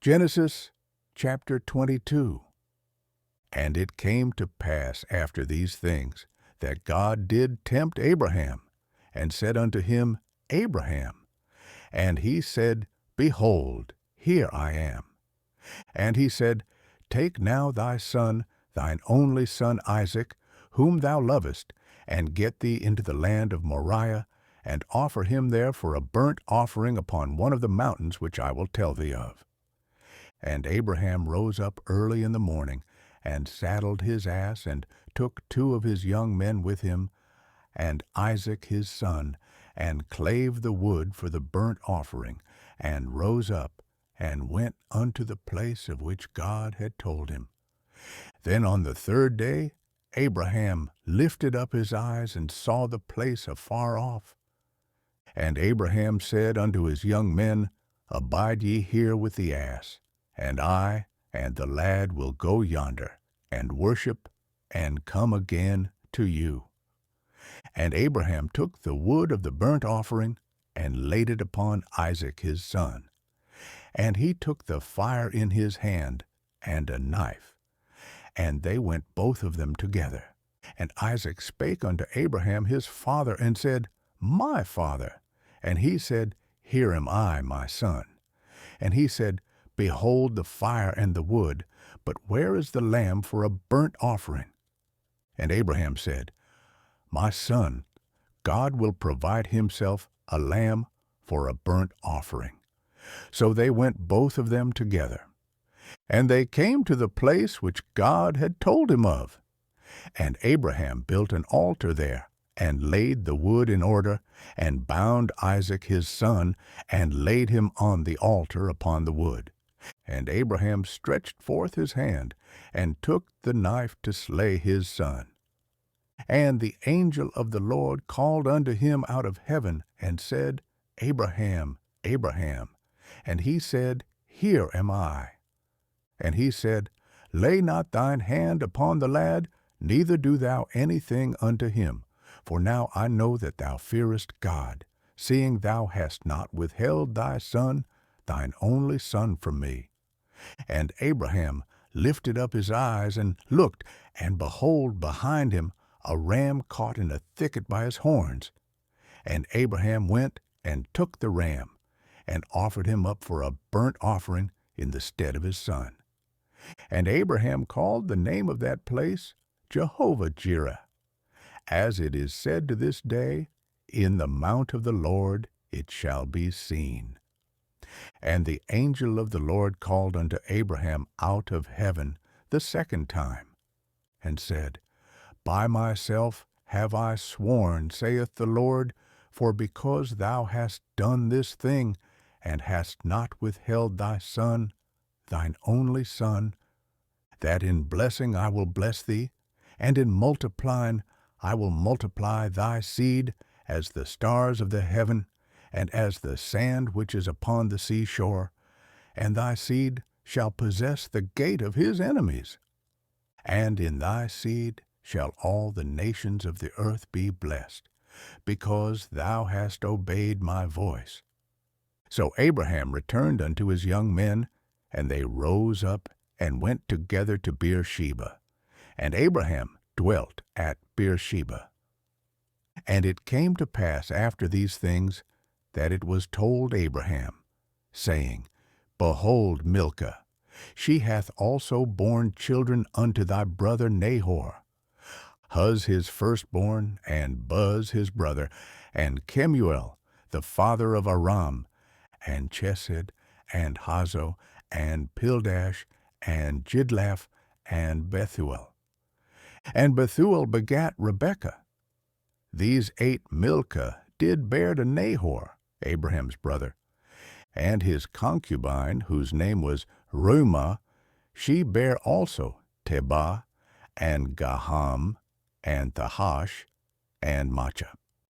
Genesis chapter 22. And it came to pass after these things, that God did tempt Abraham, and said unto him, Abraham. And he said, Behold, here I am. And he said, Take now thy son, thine only son Isaac, whom thou lovest, and get thee into the land of Moriah, and offer him there for a burnt offering upon one of the mountains which I will tell thee of. And Abraham rose up early in the morning, and saddled his ass, and took 2 of his young men with him, and Isaac his son, and clave the wood for the burnt offering, and rose up, and went unto the place of which God had told him. Then on the 3rd day Abraham lifted up his eyes, and saw the place afar off. And Abraham said unto his young men, Abide ye here with the ass, and I and the lad will go yonder, and worship, and come again to you. And Abraham took the wood of the burnt offering, and laid it upon Isaac his son. And he took the fire in his hand, and a knife. And they went both of them together. And Isaac spake unto Abraham his father, and said, My father. And he said, Here am I, my son. And he said, Behold the fire and the wood, but where is the lamb for a burnt offering? And Abraham said, My son, God will provide himself a lamb for a burnt offering. So they went both of them together. And they came to the place which God had told him of. And Abraham built an altar there, and laid the wood in order, and bound Isaac his son, and laid him on the altar upon the wood. And Abraham stretched forth his hand, and took the knife to slay his son. And the angel of the Lord called unto him out of heaven, and said, Abraham, Abraham. And he said, Here am I. And he said, Lay not thine hand upon the lad, neither do thou anything unto him. For now I know that thou fearest God, seeing thou hast not withheld thy son, thine only son, from me. And Abraham lifted up his eyes, and looked, and behold, behind him a ram caught in a thicket by his horns. And Abraham went and took the ram, and offered him up for a burnt offering in the stead of his son. And Abraham called the name of that place Jehovah-Jireh. As it is said to this day, In the mount of the Lord it shall be seen. And the angel of the Lord called unto Abraham out of heaven the 2nd time, and said, By myself have I sworn, saith the Lord, for because thou hast done this thing, and hast not withheld thy son, thine only son, that in blessing I will bless thee, and in multiplying I will multiply thy seed as the stars of the heaven, and as the sand which is upon the seashore, and thy seed shall possess the gate of his enemies. And in thy seed shall all the nations of the earth be blessed, because thou hast obeyed my voice. So Abraham returned unto his young men, and they rose up and went together to Beersheba. And Abraham dwelt at Beersheba. And it came to pass after these things, that it was told Abraham, saying, Behold Milcah, she hath also borne children unto thy brother Nahor, Huz his firstborn, and Buz his brother, and Kemuel the father of Aram, and Chesed, and Hazo, and Pildash, and Jidlaph, and Bethuel. And Bethuel begat Rebekah. These 8 Milcah did bear to Nahor, Abraham's brother. And his concubine, whose name was Reumah, she bare also Tebah, and Gaham, and Thahash, and Maachah.